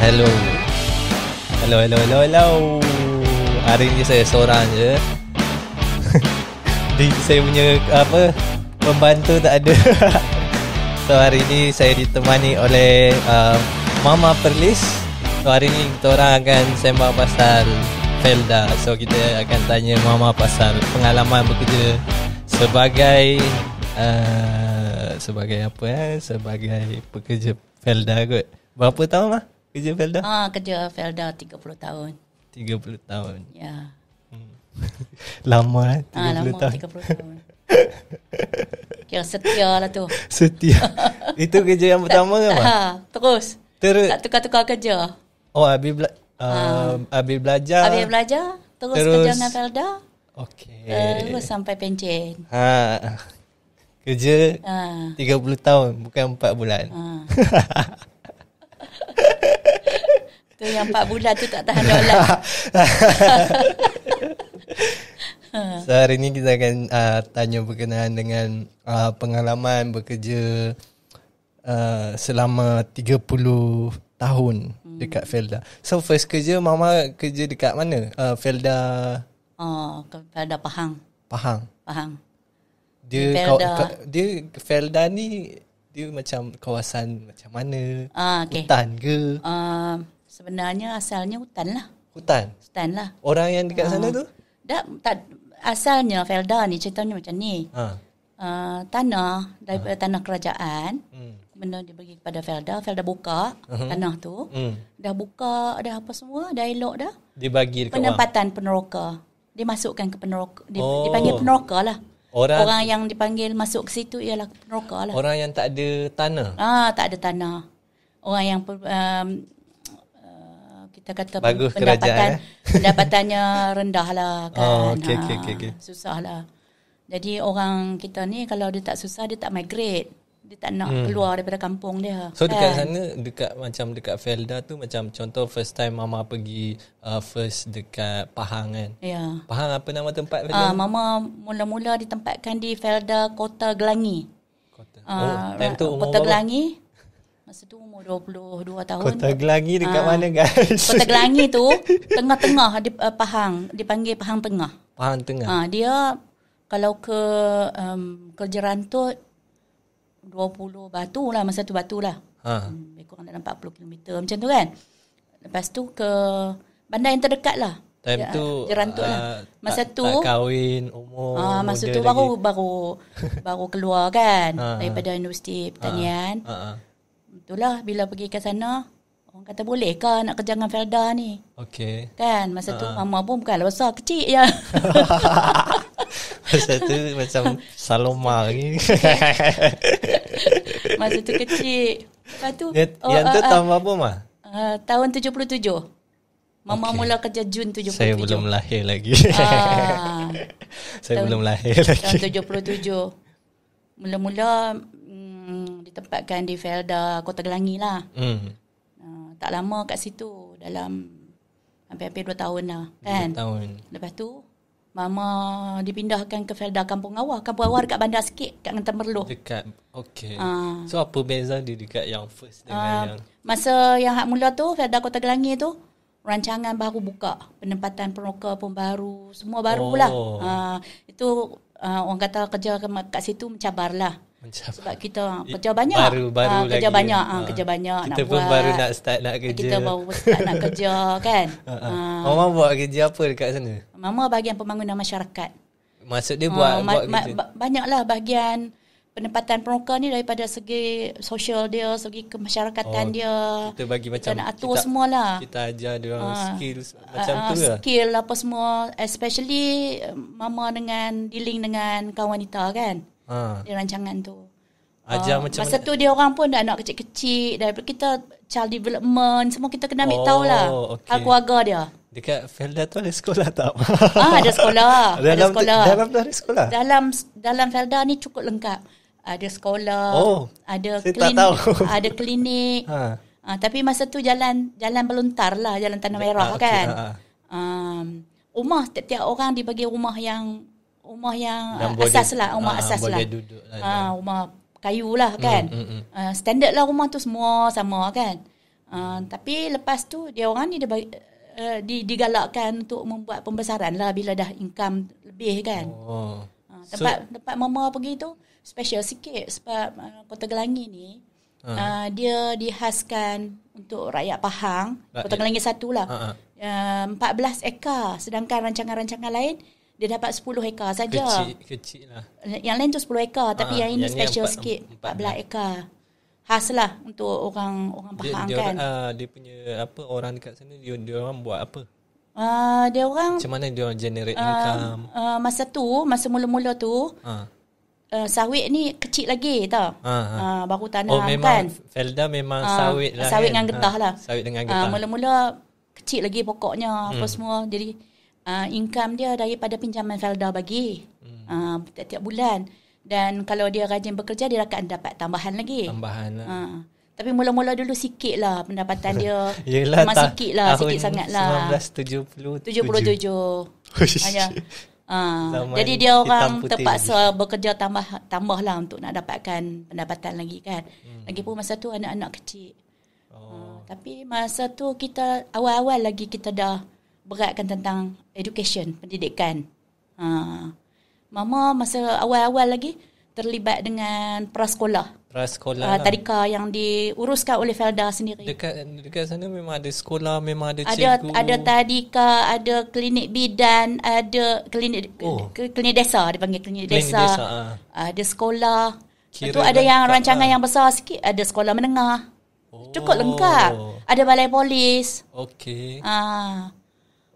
Hello. Hari ni saya seorang je. Saya punya pembantu tak ada. So hari ni saya ditemani oleh Mama Perlis. So hari ni kita orang akan sembang pasal Felda. So kita akan tanya Mama pasal pengalaman bekerja sebagai sebagai pekerja Felda kot. Berapa tahun lah kerja Felda? Kerja Felda 30 tahun. 30 tahun. Ya. Lama 30 lama, tahun. 30 tahun. Kira setia lah tu. Setia. Itu kerja yang pertama ke apa? Terus. Tak tukar-tukar kerja. Oh, habis belajar. Habis belajar, terus kerja dengan Felda. Okey. Terus sampai pencen. Kerja 30 tahun, bukan 4 bulan. Tu yang 4 bulan tu tak tahan dolar. So hari ni kita akan tanya berkenaan dengan pengalaman bekerja selama 30 tahun dekat Felda. So first kerja Mama kerja dekat mana? Felda Felda Pahang. Dia Felda ni dia macam kawasan macam mana? Okay. Hutan ke? Sebenarnya asalnya hutan lah. Hutan lah. Orang yang dekat sana tu? Asalnya Felda ni ceritanya macam ni. Tanah daripada tanah kerajaan. Benda dia bagi kepada Felda buka tanah tu. Dah buka, dah apa semua, dah elok dah. Dia bagi dekat penempatan peneroka. Dia masukkan ke peneroka. Dipanggil peneroka lah. Orang yang dipanggil masuk ke situ ialah peneroka lah. Orang yang tak ada tanah. Tak ada tanah. Orang yang kita kata bagus pendapatannya rendah lah kan. Okay. Susah lah. Jadi orang kita ni kalau dia tak susah, dia tak migrate. Dia tak nak keluar daripada kampung dia. So dekat sana, dekat Felda tu macam contoh first time Mama pergi first dekat Pahang kan. Ya. Pahang apa nama tempat Felda? Mama mula-mula ditempatkan di Felda Kota Gelangi. Time tu umur Kota Gelangi. Masa tu umur 22 tahun. Kota Gelangi dekat mana guys? Kota Gelangi tu tengah-tengah di Pahang, dipanggil Pahang Tengah. Pahang Tengah. Dia kalau ke Kerja Rantut 20 batu lah, masa tu batu lah. Lebih kurang dalam 40 km macam tu kan. Lepas tu ke bandar yang terdekat lah. Time tu Jerantut lah. Masa tu tak kahwin, umur masa tu baru keluar kan daripada Universiti Pertanian. Itulah bila pergi ke sana, orang kata boleh ke nak kerja dengan Felda ni? Okey. Kan masa tu Mama pun bukanlah besar, kecil je. Masa tu macam Saloma lagi. Masa tu kecil. Lepas tu yang tu tahun berapa Mah? Tahun 77. Mama mula kerja Jun 77. Saya belum lahir lagi. Saya belum lahir lagi. Tahun 77. Mula-mula ditempatkan di Felda Kota Gelangi lah. Tak lama kat situ, dalam hampir 2 tahun lah kan. 2 tahun. Lepas tu Mama dipindahkan ke Felda Kampung Awar. Kampung Awar dekat bandar sikit, kat Ngantan Merloh. Dekat. Okey. So apa beza dia dekat yang first dengan yang masa yang hak mula tu Felda Kota Gelangi tu, rancangan baru buka, penempatan peneroka pun baru, semua barulah. Itu orang kata kerja kat situ mencabar lah. Sebab kita kerja banyak. Baru kerja lagi. Banyak, kerja banyak kita nak pun buat. baru nak start nak kerja. Kita baru start nak kerja kan. Mama buat kerja apa dekat sana? Mama bahagian pembangunan masyarakat. Maksud dia buat kerja. Banyaklah bahagian penempatan peneroka ni daripada segi sosial dia, segi kemasyarakatan dia. Kita bagi macam nak atur semualah. Kita ajar dia orang skills macam tu lah. Skill apa semua, especially Mama dengan dealing dengan kaum wanita kan. Di rancangan tu. Ajar macam masa tu dia orang pun dah anak kecil-kecil, daripada kita child development semua kita kena ambil tahu lah. Hal keluarga dia. Dekat Felda tu ada sekolah tak? Ada sekolah. Dalam tu ada sekolah? Dalam Felda ni cukup lengkap. Ada sekolah, ada klinik. Tapi masa tu jalan beluntar lah, jalan Tanah Merah kan. Rumah tiap-tiap orang dibagi rumah yang asas lah, rumah asas lah. Duduk lah. Rumah kayu lah kan. Standard lah rumah tu semua sama kan. Tapi lepas tu dia orang ni digalakkan untuk membuat pembesaran lah bila dah income lebih kan. Tempat mama pergi tu special sikit sebab Kota Gelangi ni dia dihaskan untuk rakyat Pahang. Kota Gelangi 1 lah. 14 ekar, sedangkan rancangan-rancangan lain dia dapat 10 ekar saja. Kecil lah. Yang lain tu 10 ekar, tapi yang ini special sikit, 14 ekar. Khas lah untuk orang Pahang kan. Dia punya orang dekat sana dia orang buat apa? Dia orang macam mana dia orang generate income? Masa mula-mula tu sawit ni kecil lagi tau. Baru tanam memang kan. Felda memang sawit lah. Sawit kan? dengan getah lah. Sawit dengan getah. Mula-mula kecil lagi pokoknya apa semua. Jadi income dia daripada pinjaman Felda bagi tiap-tiap bulan. Dan kalau dia rajin bekerja, dia akan dapat tambahan lagi. Tambahan lah. Tapi mula-mula dulu sikit lah pendapatan dia. Yelah, memang sikit lah, sikit sangat lah. 1977. 77. Jadi dia orang terpaksa bekerja tambah lah untuk nak dapatkan pendapatan lagi kan. Lagipun masa tu anak-anak kecil. Tapi masa tu kita awal-awal lagi kita dah beratkan tentang education, pendidikan. Mama masa awal-awal lagi terlibat dengan prasekolah. Tadika yang diuruskan oleh Felda sendiri. Dekat sana memang ada sekolah, memang ada cikgu. Ada tadika, ada klinik bidan, ada klinik desa, dipanggil klinik desa. Ada sekolah. Itu ada yang rancangan yang besar sikit, ada sekolah menengah. Cukup lengkap. Ada balai polis. Okey.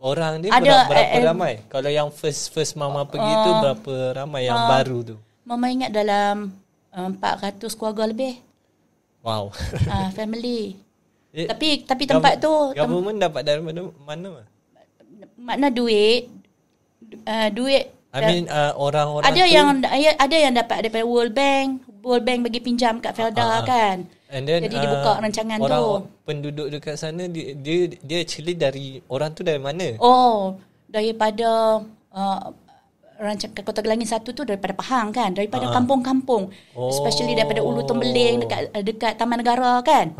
Orang dia berapa ramai? Kalau yang first mama pergi tu berapa ramai yang baru tu? Mama ingat dalam 400 keluarga lebih. Wow. Family. Tapi tempat tu government dapat dari mana? Makna duit orang-orang ada yang dapat daripada World Bank bagi pinjam kat Felda kan. Jadi dibuka rancangan orang penduduk dekat sana dia actually dari orang tu dari mana? Daripada rancangan Kota Gelangi 1 tu daripada Pahang kan, daripada kampung-kampung, especially daripada Ulu Tembeling dekat Taman Negara kan.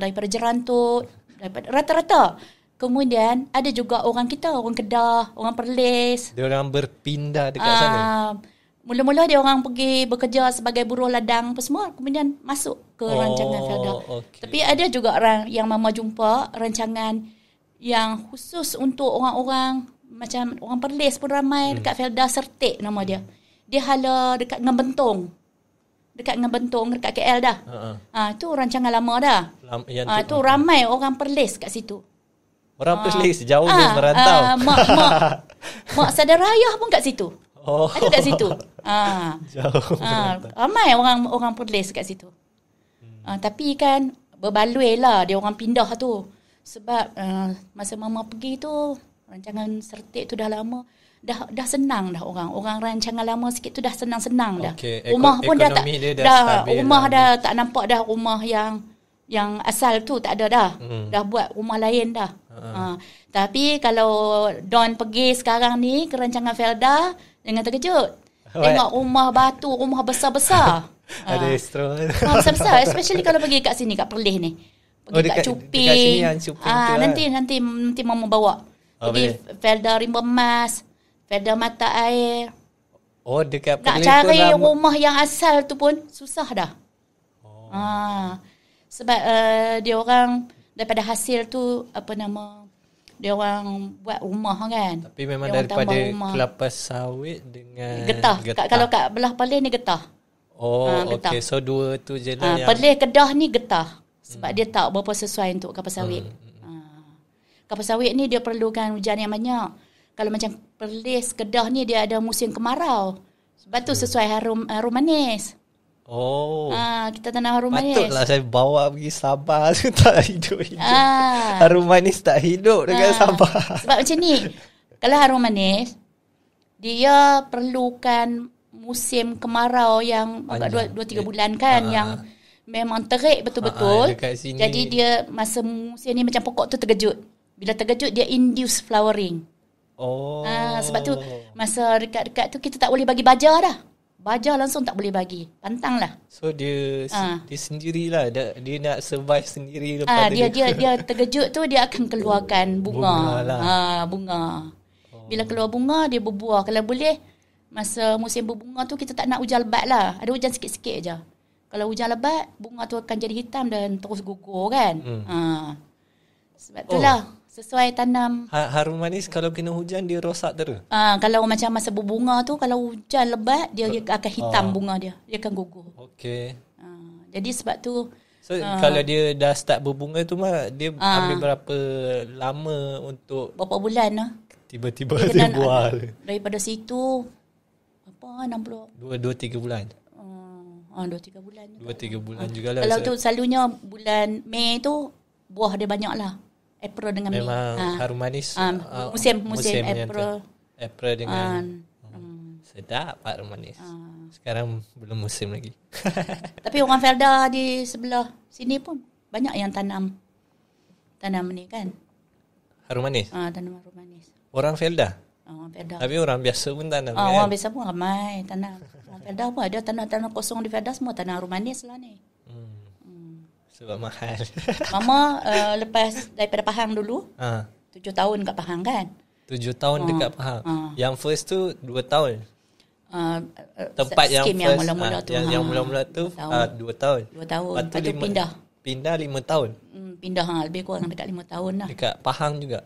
Daripada Jerantut, daripada rata-rata. Kemudian ada juga orang kita, orang Kedah, orang Perlis. Dia orang berpindah dekat sana. Mula-mula dia orang pergi bekerja sebagai buruh ladang apa semua, kemudian masuk ke rancangan Felda. Tapi ada juga orang yang mama jumpa rancangan yang khusus untuk orang-orang macam orang Perlis pun ramai dekat Felda, Sertik nama dia. Dia hala dekat Ngembentong. Dekat KL dah. Itu rancangan lama dah. Itu ramai orang Perlis kat situ. Orang Perlis jauh dia merantau. Mak Sadarayah pun kat situ. Ada kat situ. Jauh. Ramai orang Perlis kat situ. Tapi kan berbaloi lah dia orang pindah tu. Sebab masa mama pergi tu rancangan Sertik tu dah lama. Dah senang dah orang rancangan lama sikit tu dah senang-senang dah. Rumah pun dah tak nampak dah rumah yang asal tu tak ada dah. Dah buat rumah lain dah. Tapi kalau Don pergi sekarang ni ke rancangan Felda, jangan terkejut. Tengok rumah batu, rumah besar-besar. Ada extra. Besar-besar, especially kalau pergi kat sini, kat Perlis ni. Pergi kat Cuping. Dekat sini yang Cuping tu. Nanti mama bawa. Pergi Felda Rimba Emas, Felda Mata Air. Dekat Perlis. Nak cari rumah yang asal tu pun susah dah. Sebab dia orang daripada hasil tu dia orang buat rumah kan. Tapi memang daripada kelapa sawit dengan getah. Kalau kat belah Perlis ni getah. Okey. So dua tu je lah yang Perlis Kedah ni getah. Sebab dia tak berapa sesuai untuk kelapa sawit. Kelapa sawit ni dia perlukan hujan yang banyak. Kalau macam Perlis Kedah ni dia ada musim kemarau. Sebab tu sesuai harum manis. Kita tanam harum manis. Patutlah saya bawa pergi Sabah tu tak hidup. Harum manis tak hidup dekat Sabah. Sebab macam ni, kalau harum manis dia perlukan musim kemarau yang 2-3 bulan kan, yang memang terik betul-betul. Jadi dia masa musim ni macam pokok tu terkejut. Bila terkejut dia induce flowering. Sebab tu masa dekat-dekat tu kita tak boleh bagi baja dah. Baja langsung tak boleh bagi. Pantang lah. So dia sendirilah. Dia nak survive sendiri lepas dia terkejut tu dia akan keluarkan bunga. Bunga. Bila keluar bunga dia berbuah. Kalau boleh masa musim berbunga tu kita tak nak hujan lebat lah. Ada hujan sikit-sikit je. Kalau hujan lebat bunga tu akan jadi hitam dan terus gugur kan. Sebab itulah sesuai tanam. Harum manis kalau kena hujan dia rosak terus. Kalau macam masa berbunga tu kalau hujan lebat dia akan hitam bunga dia. Dia akan gugur. Okey. Jadi sebab tu kalau dia dah start berbunga tu dia ambil berapa lama untuk berapa bulan lah. Tiba-tiba dia buah. Daripada situ 60 2-3 bulan. 2-3 bulan. 2-3 bulan jugalah. Kalau tu selalunya bulan Mei tu buah dia banyak lah. April dengan Mei. Memang harum manis. Musim April dengan sedap harum manis. Sekarang belum musim lagi. Tapi orang Felda di sebelah sini pun banyak yang tanam ni kan. Harum manis? Tanam harum manis. Orang Felda? Orang Felda. Tapi orang biasa pun tanam kan? Orang biasa pun ramai tanam. Orang Felda pun ada tanah-tanah kosong di Felda semua tanam harum manis lah ni. Sebab mahal. Mama lepas daripada Pahang dulu 7 tahun kat Pahang kan. 7 tahun dekat Pahang. Yang first tu 2 tahun. Tempat yang first yang mula-mula tu yang mula-mula tu 2 tahun. 2 tahun. Lepas tu pindah 5 tahun. Pindah lebih kurang dekat 5 tahun lah. Dekat Pahang juga.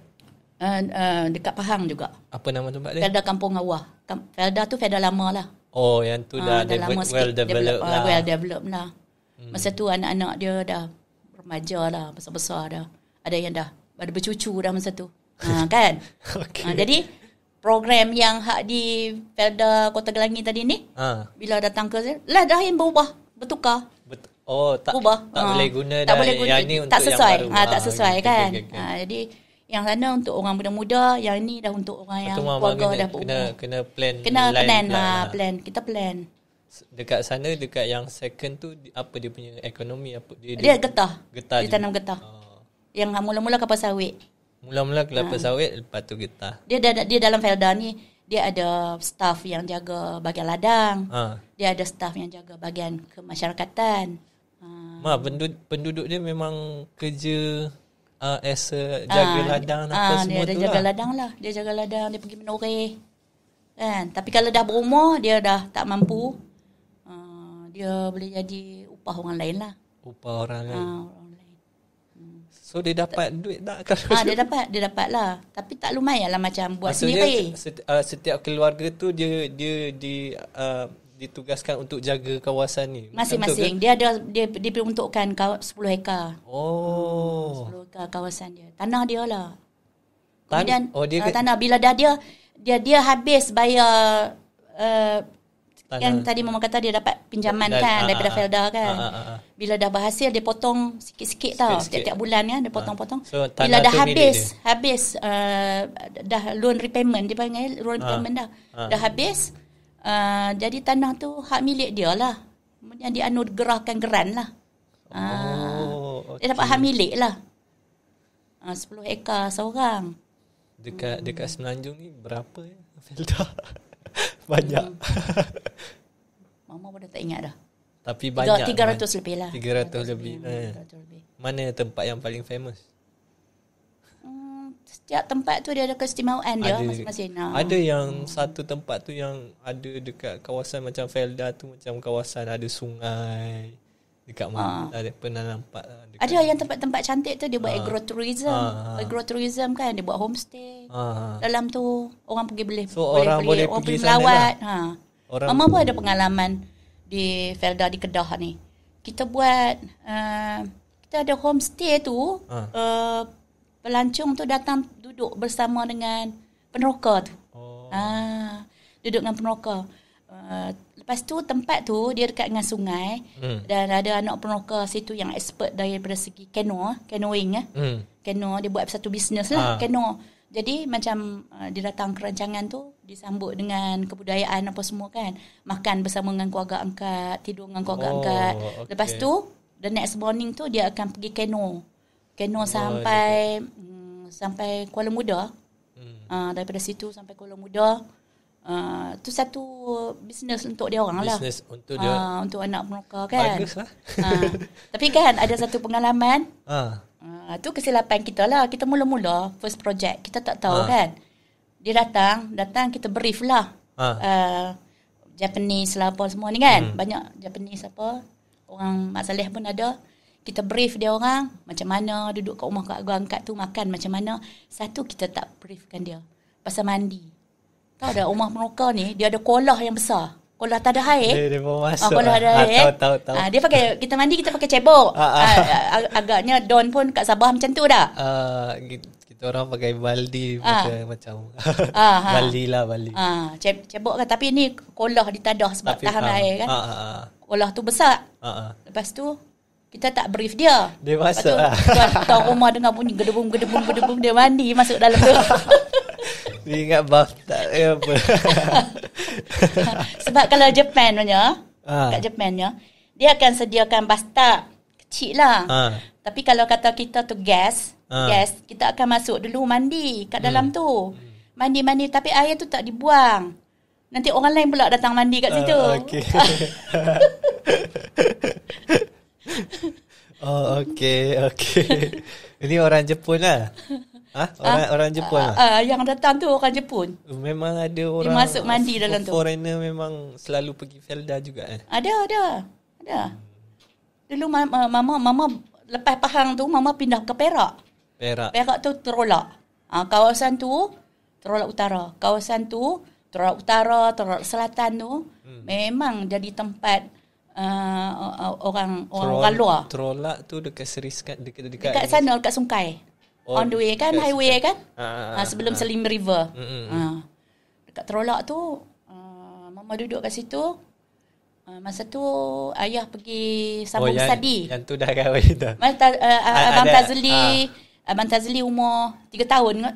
Dekat Pahang juga. Apa nama tempat dia? Felda Kampung Awah. Felda tu Felda lama lah. Oh, yang tu dah well developed lah. Well developed lah. Masa tu anak-anak dia dah remaja lah, besar-besar dah. Ada yang dah ada bercucu dah masa tu. Kan? Okay. Jadi program yang hak di Felda Kota Gelangi tadi ni, bila datang ke saya, lah dah yang berubah, bertukar. Tak boleh guna tak boleh guna, yang ni untuk tak sesuai. yang baru. Tak sesuai okay, kan. okay. Jadi yang sana untuk orang muda-muda, yang ni dah untuk orang yang keluarga dah berumur. Kena plan. Plan. Kita plan. Dekat sana, dekat yang second tu apa dia punya ekonomi, apa dia getah. Dia juga. tanam getah. Yang mula-mula kelapa sawit. Mula-mula kelapa sawit, lepas tu getah. Dia dalam Felda ni dia ada staff yang jaga bahagian ladang. Dia ada staff yang jaga bahagian kemasyarakatan. Penduduk dia memang kerja as a jaga ladang apa semua tu. Dia jaga ladang lah. Dia jaga ladang, dia pergi menoreh. Kan? Tapi kalau dah berumur, dia dah tak mampu. Dia boleh jadi upah orang lain lah. Upah orang lain. So dia dapat duit tak? Dia dapat lah. Tapi tak lumayan lah macam buat sendiri. Setiap keluarga tu dia ditugaskan untuk jaga kawasan ni. Masing-masing. Dia diperuntukkan 10 hektar. 10 hektar kawasan dia. Tanah dia lah. Kemudian tanah bila dah dia habis bayar yang tadi Mama kata dia dapat pinjaman kan daripada Felda kan. Bila dah berhasil dia potong sikit-sikit tau. Setiap bulan kan dia potong-potong. So, bila dah habis dah loan repayment, dia panggil loan repayment dah. Dah habis jadi tanah tu hak milik dia lah. Kemudian dia anugerahkan geran lah. Okay. Dia dapat hak milik lah. 10 hektar seorang. Dekat Semenanjung ni berapa ya Felda? Banyak. Mama pun dah tak ingat dah. Tapi banyak. 300 lebih lah. 300 lebih. Mana tempat yang paling famous? Setiap tempat tu dia ada keistimewaan dia masing-masing. Ada yang satu tempat tu yang ada dekat kawasan macam Felda tu, macam kawasan ada sungai. Dekat mana ada pernah nampak ada yang tempat-tempat cantik tu dia buat agrotourism. Agrotourism kan dia buat homestay. Dalam tu orang boleh pergi melawat. Mama pun ada pengalaman di Felda di Kedah ni. Kita buat kita ada homestay tu pelancong tu datang duduk bersama dengan peneroka tu. Duduk dengan peneroka. Lepas tu tempat tu dia dekat dengan sungai dan ada anak peneroka situ yang expert daripada segi canoeing Kano dia buat satu bisnes lah kano. Jadi macam dia datang ke rancangan tu disambut dengan kebudayaan apa semua kan. Makan bersama dengan keluarga angkat, tidur dengan keluarga angkat. Okay. Lepas tu the next morning tu dia akan pergi kano sampai Kuala Muda. Daripada situ sampai Kuala Muda. Tu satu bisnes untuk dia orang lah. Bisnes untuk dia. Untuk anak penuka kan. Baguslah. Tapi kan ada satu pengalaman. Tu kesilapan kita lah. Kita mula-mula first project. Kita tak tahu kan. Dia datang kita brief lah. Japanese lah apa semua ni kan. Banyak Japanese apa. Orang Mak Saleh pun ada. Kita brief dia orang. Macam mana duduk kat rumah kat angkat tu makan macam mana. Satu kita tak briefkan dia. Pasal mandi. Tahu dah rumah penuka ni dia ada kolah yang besar. Kolah tak ada air. Dia mau masuk. Kolah ada air. Tahu. Dia pakai kita mandi kita pakai cebok. Agaknya Don pun kat Sabah macam tu dah. Kita orang pakai baldi macam baldi. Cebok kan tapi ni kolah ditadah sebab tahan air kan. Kolah tu besar. Lepas tu kita tak brief dia. Dia masuk tuan rumah dengar bunyi gedebung dia mandi masuk dalam tu. Dia ingat bathtub apa. Sebab kalau Japan punya, kat Japan punya, dia akan sediakan bathtub kecil lah. Tapi kalau kata kita tu gas, kita akan masuk dulu mandi kat dalam tu. Mandi tapi air tu tak dibuang. Nanti orang lain pula datang mandi kat situ. Okay. Okay. Ini orang Jepun lah. Orang Jepun lah. Yang datang tu orang Jepun. Memang ada orang dia masuk mandi dalam tu. Foreigner memang selalu pergi Felda juga Ada. Dulu mama lepas Pahang tu mama pindah ke Perak. Perak tu Terolak. Kawasan tu Terolak Utara. Kawasan tu Terolak Utara, Terolak Selatan tu memang jadi tempat orang luar. Terolak tu dekat Seriskan dekat sana dekat Sungai. On the way kan, highway kan. Sebelum Selim River. Dekat Terolak tu mama duduk kat situ. Masa tu ayah pergi sambung study. Yang tu dah kahwin dah. Abang Tazli umur 3 tahun kot.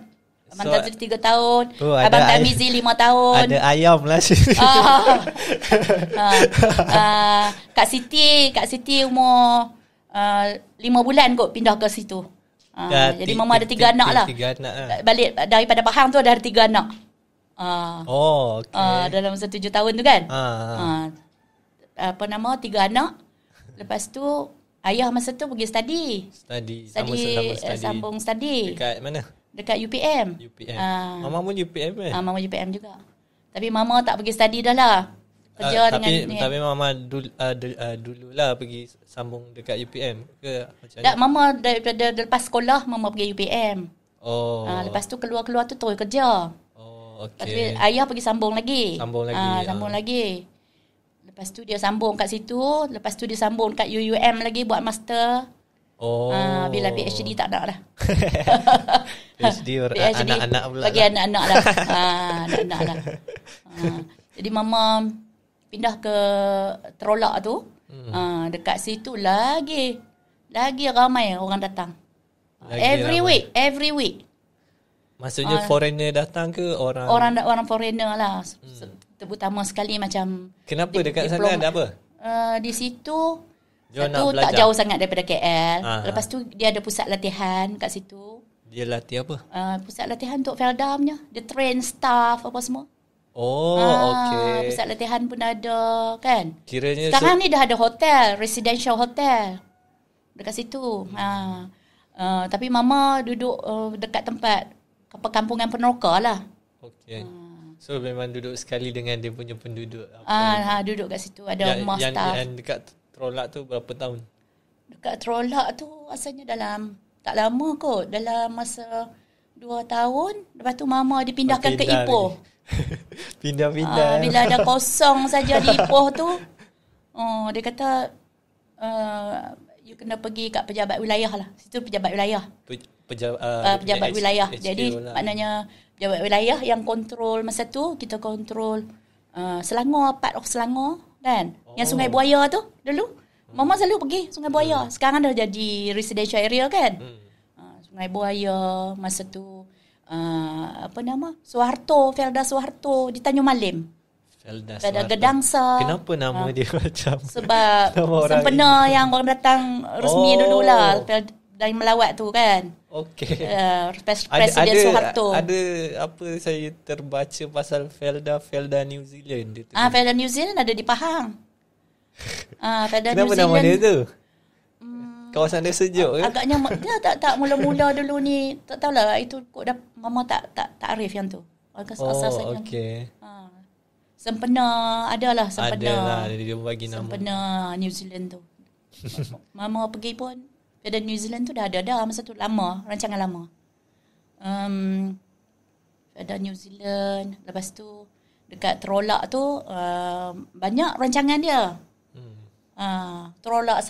Abang Tazli 3 tahun. Abang Tamizi 5 tahun. Ada ayam lah sini. Kak Siti umur 5 bulan kot pindah ke situ. Jadi mama ada 3 anak lah. 3 anak lah. Balik daripada Pahang tu ada 3 anak. Okay. Dalam 7 tahun tu kan. 3 anak. Lepas tu ayah masa tu pergi study. Sambung study. Dekat mana? Dekat UPM. Mama pun UPM Mama UPM juga. Tapi mama tak pergi study dah lah. Kerja tapi mama dululah pergi sambung dekat UPM ke macam mana? Tak, mama daripada lepas sekolah mama pergi UPM. Lepas tu keluar tu terus kerja. Tapi ayah pergi sambung lagi. Sambung lagi. Lepas tu dia sambung kat situ, lepas tu dia sambung kat UUM lagi buat master. Bila PhD tak nak dah. PhD anak-anak pula. Bagi anak-anak dah. Anak-anak dah. Jadi mama pindah ke Terolak tu. Dekat situ lagi ramai orang datang. Every week. Maksudnya foreigner datang ke orang foreigner lah. Terutama sekali macam. Kenapa dekat sana ada apa? Di situ tak jauh sangat daripada KL. Lepas tu dia ada pusat latihan kat situ. Dia latih apa? Pusat latihan untuk Felda punya. Dia train staff apa semua. Okay. Pusat latihan pun ada kan. Kiranya sekarang ni dah ada hotel, residential hotel dekat situ. Tapi mama duduk dekat tempat perkampungan peneroka lah. Okay. So memang duduk sekali dengan dia punya penduduk. Duduk kat situ ada rumah staff. Yang dekat Terolak tu berapa tahun? Dekat Terolak tu asalnya tak lama kot, dalam masa 2 tahun. Lepas tu mama dipindahkan ke Ipoh. Pindah-pindah. Bila ada kosong saja di Ipoh tu, dia kata you kena pergi kat pejabat wilayah lah. Situ pejabat wilayah. Pejabat wilayah. Jadi maknanya pejabat wilayah yang kontrol masa tu, kita kontrol Selangor, part of Selangor kan. Yang Sungai Buaya tu dulu. Mama selalu pergi Sungai Buaya. Sekarang dah jadi residential area kan. Sungai Buaya masa tu Felda Soeharto di Tanjung Malim. Felda Gedangsa. Kenapa nama dia macam sebab sempena yang orang datang resmi dululah dari melawat tu kan. Okey. Presiden Soeharto. Ada apa saya terbaca pasal Felda New Zealand dia tu. Felda New Zealand ada di Pahang. Felda Kenapa New Zealand. Kenapa nama dia tu? Kawasan dia sejuk ke? Agaknya dia tak mula-mula dulu ni, tak tahulah itu kok dah mama tak arif yang tu. Asal-asalnya. Okey. Sempena adalah Adalah dia bagi nama. Sempena New Zealand tu. Mama pergi pun Felda New Zealand tu dah ada masa tu, lama, rancangan lama. Felda New Zealand, lepas tu dekat Terolak tu banyak rancangan dia. Terolak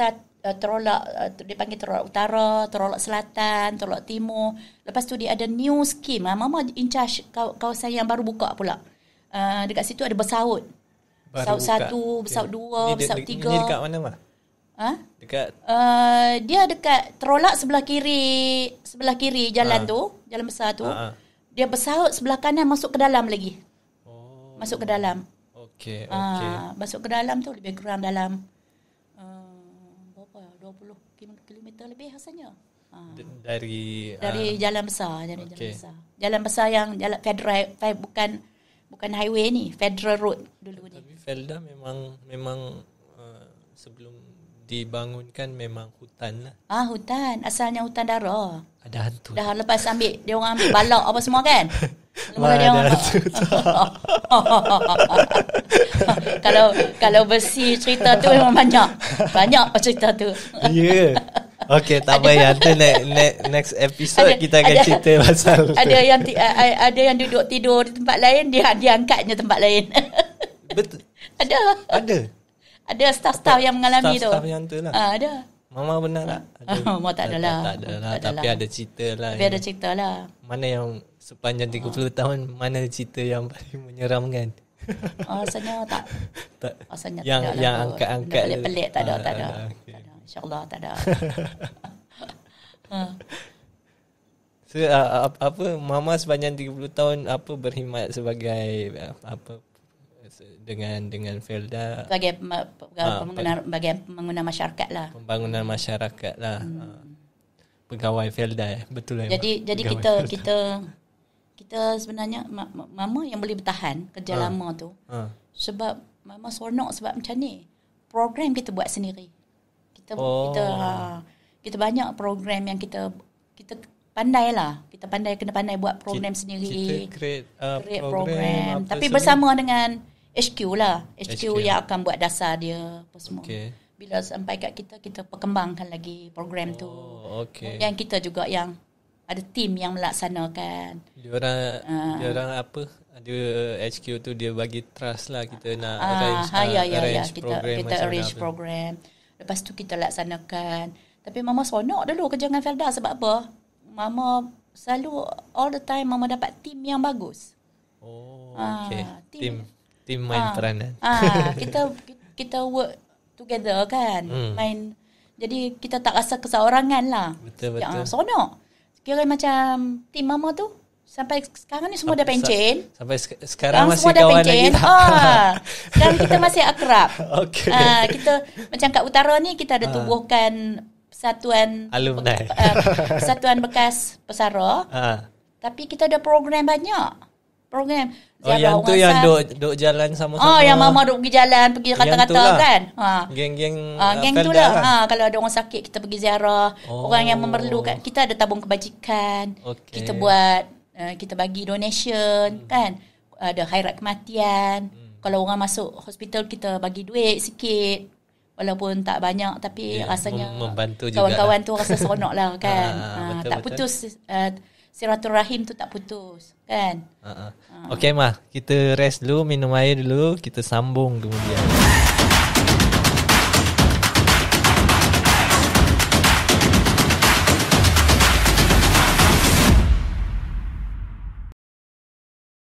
dia panggil Terolak Utara, Terolak Selatan, Terolak Timur. Lepas tu dia ada new scheme. Mama in charge kawasan yang baru buka pula. Dekat situ ada bersaut. Bersaut 1, bersaut 2, bersaut 3. Ini dekat mana mah? Dekat dia dekat Terolak sebelah kiri jalan tu, jalan besar tu. Dia bersaut sebelah kanan masuk ke dalam lagi. Masuk ke dalam. Okey. Masuk ke dalam tu lebih kurang dalam 20 km lebih rasanya. Dari jalan besar, Jalan besar yang jalan federal, bukan highway ni, Federal Road dulu ni. Tapi Felda memang sebelum dibangunkan memang hutan lah. Hutan, asalnya hutan dara. Ada hantu. Dah lepas dia orang ambil balak apa semua kan. Ada hantu. Kalau bersih cerita tu memang banyak cerita tu. Ya. Okey, tak payah. Nanti next episode kita akan cerita pasal ada yang duduk tidur di tempat lain, dia angkatnya tempat lain. Betul. Ada staff-staff yang mengalami tu. Staff yang tu lah. Ada. Mama benar tak? Mama tak adalah. Tapi ada cerita lah. Mana yang sepanjang 30 tahun, mana cerita yang paling menyeramkan? Rasanya tak. Rasanya yang tak ada. Yang angkat-angkat. Pelik-pelik tak ada. Okay. InsyaAllah tak ada. So, apa Mama sepanjang 30 tahun berkhidmat sebagai dengan Felda sebagai pembangunan masyarakat lah. Pembangunan masyarakat lah. Pegawai Felda betul lah. Jadi kita sebenarnya Mama yang boleh bertahan kerja lama tu. Sebab Mama seronok sebab macam ni. Program kita buat sendiri. Kita banyak program yang kita pandai lah. Kita kena pandai buat program sendiri. Kita create program. Tapi bersama dengan HQ lah. HQ yang akan buat dasar dia apa semua. Bila sampai kat kita perkembangkan lagi program tu. Kemudian kita juga yang ada tim yang melaksanakan. Diorang apa? Ada HQ tu dia bagi trust lah kita nak arrange program. Kita arrange program. Lepas tu kita laksanakan. Tapi Mama seronok dulu kerja dengan Felda sebab apa? Mama selalu all the time Mama dapat tim yang bagus. Tim main peranan. Kita work together kan. Main. Jadi kita tak rasa keseorangan lah. Betul. Yang seronok. Kira macam tim Mama tu sampai sekarang ni semua dah pencen. Sampai sekarang masih kawan lagi tak? Sekarang kita masih akrab. Kita macam kat utara ni kita ada tubuhkan persatuan alumni. Persatuan bekas pesara. Tapi kita ada program banyak. Program yang tu yang duk jalan sama-sama. Yang Mama duk pergi jalan, pergi kata-kata kan. Geng-geng geng tu lah. Kalau ada orang sakit kita pergi ziarah. Orang yang memerlukan, kita ada tabung kebajikan. Kita buat kita bagi donation kan. Ada khairat kematian. Kalau orang masuk hospital kita bagi duit sikit. Walaupun tak banyak tapi rasanya membantu kawan-kawan juga tu rasa seronok lah kan. Betul, tak putus silaturahim tu tak putus kan. Okey Mah, kita rest dulu, minum air dulu, kita sambung kemudian.